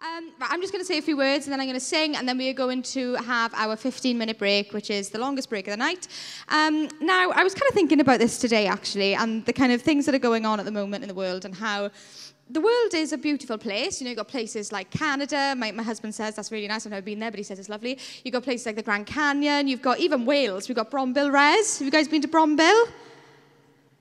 Right, I'm just going to say a few words and then I'm going to sing and then we are going to have our 15-minute break, which is the longest break of the night. Now, I was kind of thinking about this today, actually, and the kind of things that are going on at the moment in the world and how the world is a beautiful place. You know, you've got places like Canada. My husband says that's really nice. I've never been there, but he says it's lovely. You've got places like the Grand Canyon. You've got even Wales. We've got Brombill Res. Have you guys been to Brombill?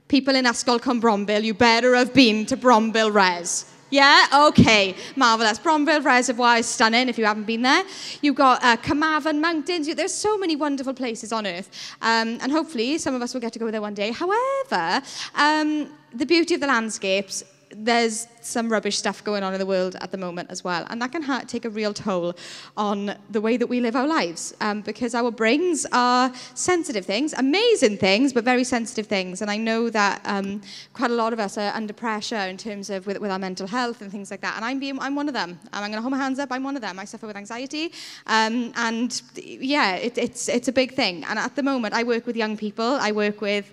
People in Ysgol Cwm Brombill, you better have been to Brombill Res. Yeah? Okay. Marvellous. Brombill Reservoir is stunning if you haven't been there. You've got Carmarthen Mountains. There's so many wonderful places on earth. And hopefully some of us will get to go there one day. However, the beauty of the landscapes, there's some rubbish stuff going on in the world at the moment as well. And that can take a real toll on the way that we live our lives. Because our brains are sensitive things, amazing things, but very sensitive things. And I know that quite a lot of us are under pressure in terms of with our mental health and things like that. And I'm one of them. I'm going to hold my hands up. I'm one of them. I suffer with anxiety. And yeah, it's a big thing. And at the moment, I work with young people. I work with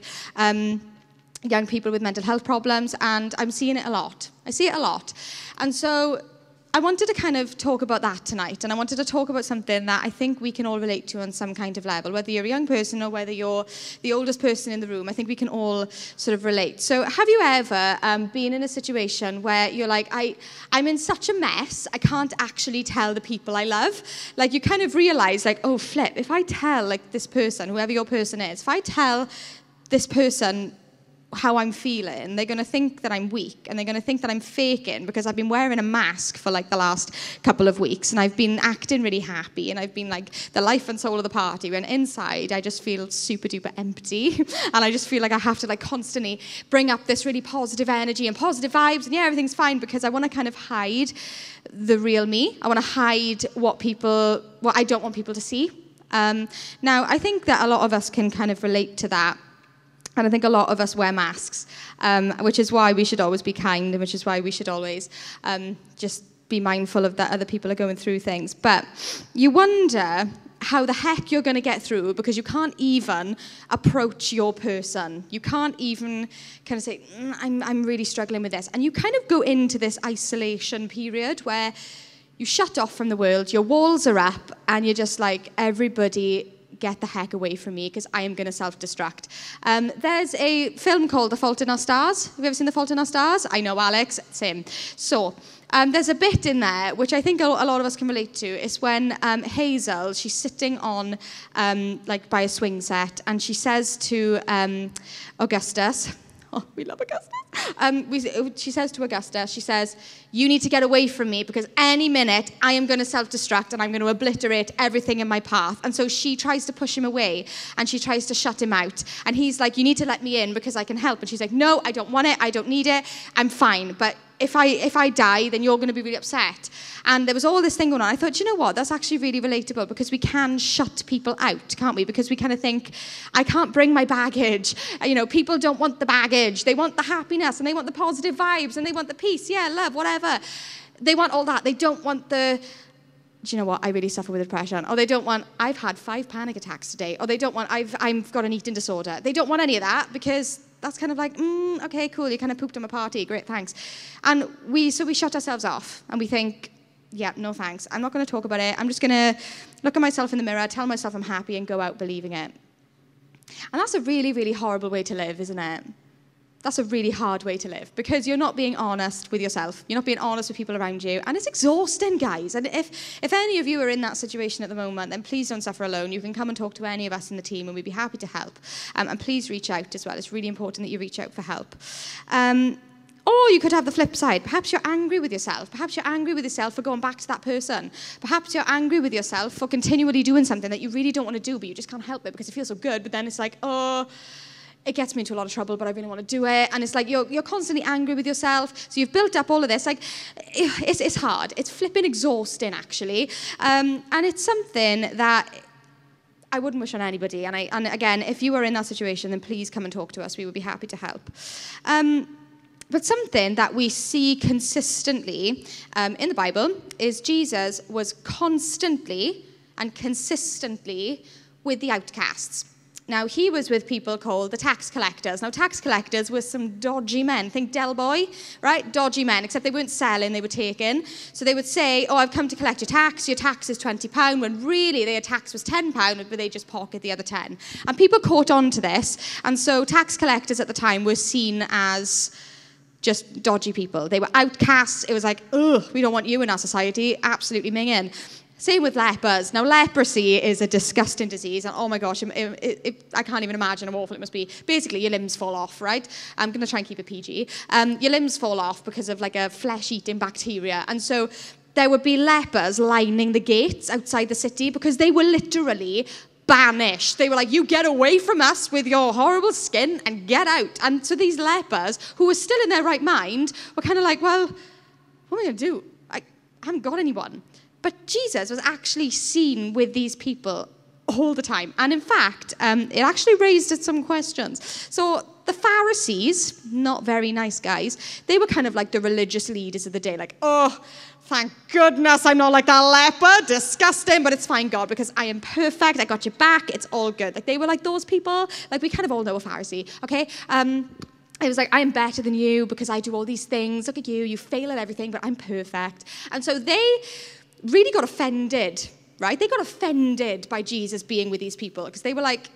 young people with mental health problems, and I'm seeing it a lot. I see it a lot. And so I wanted to kind of talk about that tonight, and I wanted to talk about something that I think we can all relate to on some kind of level, whether you're a young person or whether you're the oldest person in the room. I think we can all sort of relate. So have you ever been in a situation where you're like, I'm in such a mess, I can't actually tell the people I love? Like, you kind of realize, like, oh, flip, if I tell, like, this person, whoever your person is, if I tell this person how I'm feeling, they're going to think that I'm weak, and they're going to think that I'm faking because I've been wearing a mask for like the last couple of weeks, and I've been acting really happy, and I've been like the life and soul of the party, when inside I just feel super duper empty, and I just feel like I have to like constantly bring up this really positive energy and positive vibes, and yeah, everything's fine, because I want to kind of hide the real me. I want to hide what I don't want people to see. Now, I think that a lot of us can kind of relate to that. And I think a lot of us wear masks, which is why we should always be kind, and which is why we should always just be mindful of that other people are going through things. But you wonder how the heck you're going to get through, because you can't even approach your person. You can't even kind of say, I'm really struggling with this. And you kind of go into this isolation period where you shut off from the world, your walls are up, and you're just like, everybody get the heck away from me, because I am going to self-destruct. There's a film called The Fault in Our Stars. Have you ever seen The Fault in Our Stars? I know, Alex. Same. So there's a bit in there which I think a lot of us can relate to. It's when Hazel, she's sitting on like by a swing set, and she says to Augustus, oh, we love Augustus. She says to Augustus, she says, you need to get away from me, because any minute I am going to self-destruct and I'm going to obliterate everything in my path. And so she tries to push him away, and she tries to shut him out. And he's like, you need to let me in because I can help. And she's like, no, I don't want it. I don't need it. I'm fine. But if I die, then you're going to be really upset. And there was all this thing going on. I thought, you know what? That's actually really relatable, because we can shut people out, can't we? Because we kind of think, I can't bring my baggage. You know, people don't want the baggage. They want the happiness, and they want the positive vibes, and they want the peace, yeah, love, whatever. They want all that. They don't want the, do you know what? I really suffer with depression. Or they don't want, I've had 5 panic attacks today. Or they don't want, I've got an eating disorder. They don't want any of that, because that's kind of like, okay, cool, you kind of pooped on my party, great, thanks. And so we shut ourselves off, and we think, yeah, no thanks, I'm not going to talk about it, I'm just going to look at myself in the mirror, tell myself I'm happy, and go out believing it. And that's a really, really horrible way to live, isn't it? That's a really hard way to live, because you're not being honest with yourself. You're not being honest with people around you. And it's exhausting, guys. And if any of you are in that situation at the moment, then please don't suffer alone. You can come and talk to any of us in the team, and we'd be happy to help. And please reach out as well. It's really important that you reach out for help. Or you could have the flip side. Perhaps you're angry with yourself. Perhaps you're angry with yourself for going back to that person. Perhaps you're angry with yourself for continually doing something that you really don't want to do, but you just can't help it because it feels so good. But then it's like, oh, it gets me into a lot of trouble, but I really want to do it. And it's like you're constantly angry with yourself. So you've built up all of this. Like, it's hard. It's flipping exhausting, actually. And it's something that I wouldn't wish on anybody. And again, if you are in that situation, then please come and talk to us. We would be happy to help. But something that we see consistently in the Bible is Jesus was constantly and consistently with the outcasts. Now, he was with people called the tax collectors. Now, tax collectors were some dodgy men. Think Del Boy, right? Dodgy men, except they weren't selling, they were taking. So they would say, oh, I've come to collect your tax is £20, when really their tax was £10, but they just pocket the other 10. And people caught on to this. And so tax collectors at the time were seen as just dodgy people. They were outcasts. It was like, ugh, we don't want you in our society. Absolutely minging. Same with lepers. Now, leprosy is a disgusting disease, and oh my gosh, I can't even imagine how awful it must be. Basically, your limbs fall off, right? I'm going to try and keep it PG. Your limbs fall off because of like a flesh-eating bacteria, and so there would be lepers lining the gates outside the city because they were literally banished. They were like, you get away from us with your horrible skin and get out. And so these lepers, who were still in their right mind, were kind of like, well, what am I going to do? I haven't got anyone. But Jesus was actually seen with these people all the time. And in fact, it actually raised some questions. So the Pharisees, not very nice guys, they were kind of like the religious leaders of the day. Like, oh, thank goodness I'm not like that leper. Disgusting, but it's fine, God, because I am perfect. I got your back. It's all good. Like, they were like those people. Like, we kind of all know a Pharisee, okay? It was like, I am better than you because I do all these things. Look at you. You fail at everything, but I'm perfect. And so they really got offended, right? They got offended by Jesus being with these people because they were like,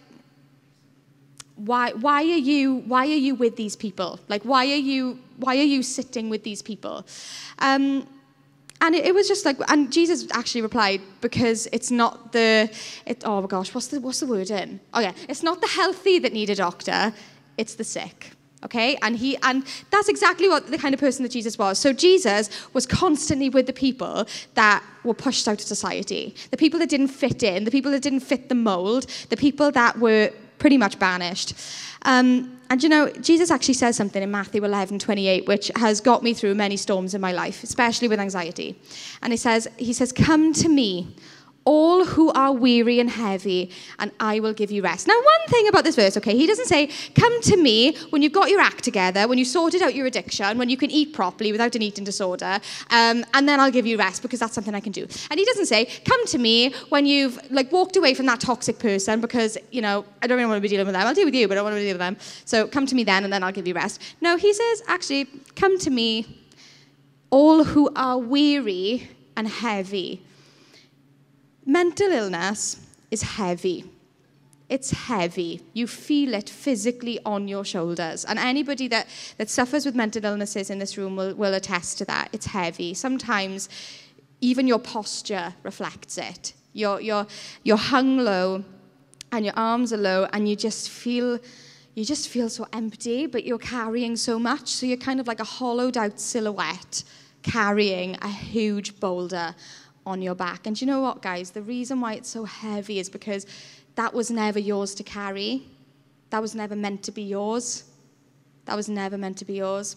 why are you with these people? Like, why are you sitting with these people? And it was just like, and Jesus actually replied, because it's not oh my gosh, what's the word in? Oh yeah, it's not the healthy that need a doctor, it's the sick. Okay, and that's exactly what the kind of person that Jesus was. So Jesus was constantly with the people that were pushed out of society, the people that didn't fit in, the people that didn't fit the mold, the people that were pretty much banished. And you know, Jesus actually says something in Matthew 11:28, which has got me through many storms in my life, especially with anxiety. And he says, come to me, all who are weary and heavy, and I will give you rest. Now, one thing about this verse, okay, he doesn't say, come to me when you've got your act together, when you sorted out your addiction, when you can eat properly without an eating disorder, and then I'll give you rest, because that's something I can do. And he doesn't say, come to me when you've like walked away from that toxic person, because, you know, I don't really want to be dealing with them. I'll deal with you, but I don't want to deal with them. So come to me then, and then I'll give you rest. No, he says, actually, come to me, all who are weary and heavy. Mental illness is heavy. It's heavy. You feel it physically on your shoulders. And anybody that suffers with mental illnesses in this room will attest to that. It's heavy. Sometimes even your posture reflects it. You're hung low and your arms are low, and you just feel so empty, but you're carrying so much. So you're kind of like a hollowed out silhouette carrying a huge boulder on your back. And do you know what, guys? The reason why it's so heavy is because that was never yours to carry. That was never meant to be yours. That was never meant to be yours.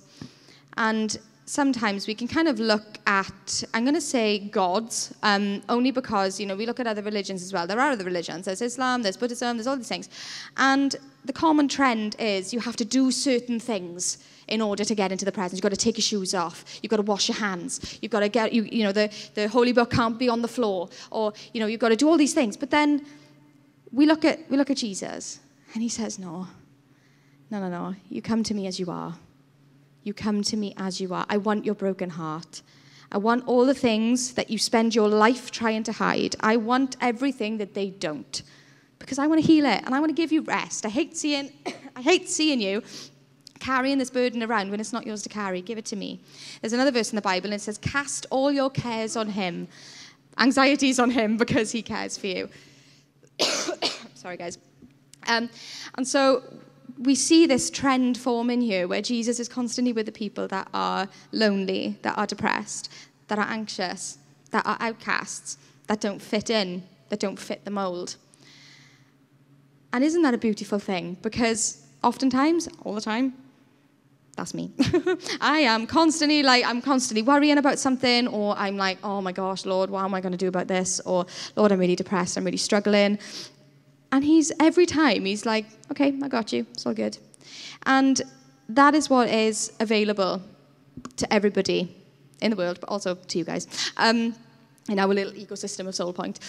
And sometimes we can kind of look at, I'm going to say gods, only because, you know, we look at other religions as well. There are other religions. There's Islam, there's Buddhism, there's all these things. And the common trend is you have to do certain things in order to get into the presence. You've got to take your shoes off. You've got to wash your hands. You've got to get, you know, the holy book can't be on the floor. Or, you know, you've got to do all these things. But then we look at Jesus, and he says, no. You come to me as you are. You come to me as you are. I want your broken heart. I want all the things that you spend your life trying to hide. I want everything that they don't, because I want to heal it, and I want to give you rest. I hate seeing you carrying this burden around when it's not yours to carry. Give it to me. There's another verse in the Bible, and it says, cast all your cares on him. Anxieties on him, because he cares for you. Sorry, guys. And so we see this trend forming here where Jesus is constantly with the people that are lonely, that are depressed, that are anxious, that are outcasts, that don't fit in, that don't fit the mold. And isn't that a beautiful thing? Because oftentimes, all the time, that's me. I'm constantly worrying about something, or I'm like, oh my gosh, Lord, what am I going to do about this? Or, Lord, I'm really depressed, I'm really struggling. And every time he's like, okay, I got you, it's all good. And that is what is available to everybody in the world, but also to you guys, in our little ecosystem of Soul Point.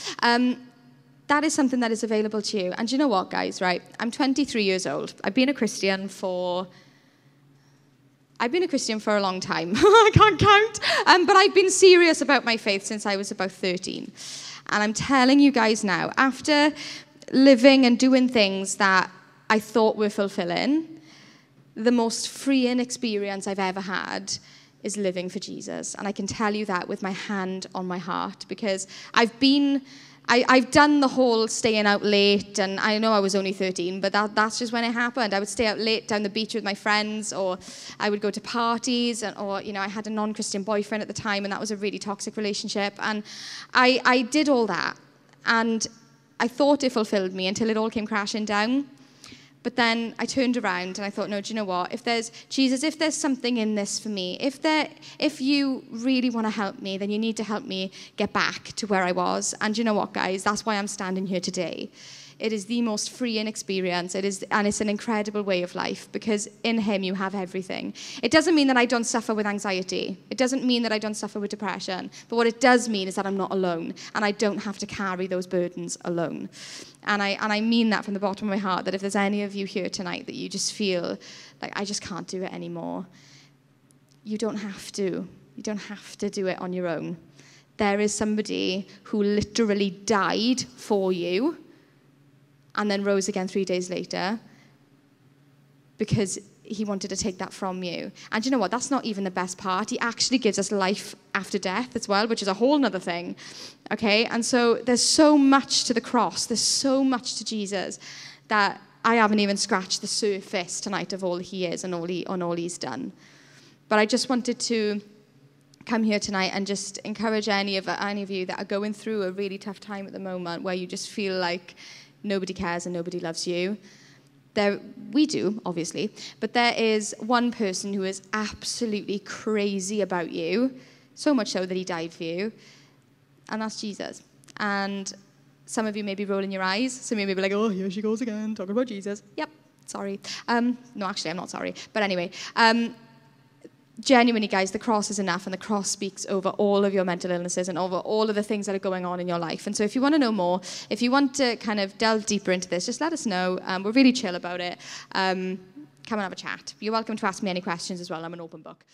that is something that is available to you. And do you know what, guys, right? I'm 23 years old. I've been a Christian for a long time. I can't count. But I've been serious about my faith since I was about 13. And I'm telling you guys now, after living and doing things that I thought were fulfilling, the most freeing experience I've ever had is living for Jesus. And I can tell you that with my hand on my heart, because I've done the whole staying out late, and I know I was only 13, but that's just when it happened. I would stay out late down the beach with my friends, or I would go to parties, or I had a non-Christian boyfriend at the time, and that was a really toxic relationship. And I did all that, and I thought it fulfilled me until it all came crashing down. But then I turned around and I thought, no, do you know what? If there's something in this for me, if you really want to help me, then you need to help me get back to where I was. And you know what, guys? That's why I'm standing here today. It is the most freeing experience. And it's an incredible way of life, because in him you have everything. It doesn't mean that I don't suffer with anxiety. It doesn't mean that I don't suffer with depression. But what it does mean is that I'm not alone, and I don't have to carry those burdens alone. And I mean that from the bottom of my heart, that if there's any of you here tonight that you just feel like, I just can't do it anymore, you don't have to. You don't have to do it on your own. There is somebody who literally died for you and then rose again 3 days later because he wanted to take that from you. And you know what? That's not even the best part. He actually gives us life after death as well, which is a whole nother thing. Okay? And so there's so much to the cross. There's so much to Jesus that I haven't even scratched the surface tonight of all he is and all he's done. But I just wanted to come here tonight and just encourage any of you that are going through a really tough time at the moment, where you just feel like nobody cares and nobody loves you. We do, obviously, but there is one person who is absolutely crazy about you, so much so that he died for you, and that's Jesus. And some of you may be rolling your eyes. Some of you may be like, oh, here she goes again, talking about Jesus. Yep, sorry. No, actually, I'm not sorry. But anyway, genuinely, guys, the cross is enough, and the cross speaks over all of your mental illnesses and over all of the things that are going on in your life. And so if you want to know more, if you want to kind of delve deeper into this, just let us know. We're really chill about it. Come and have a chat. You're welcome to ask me any questions as well. I'm an open book.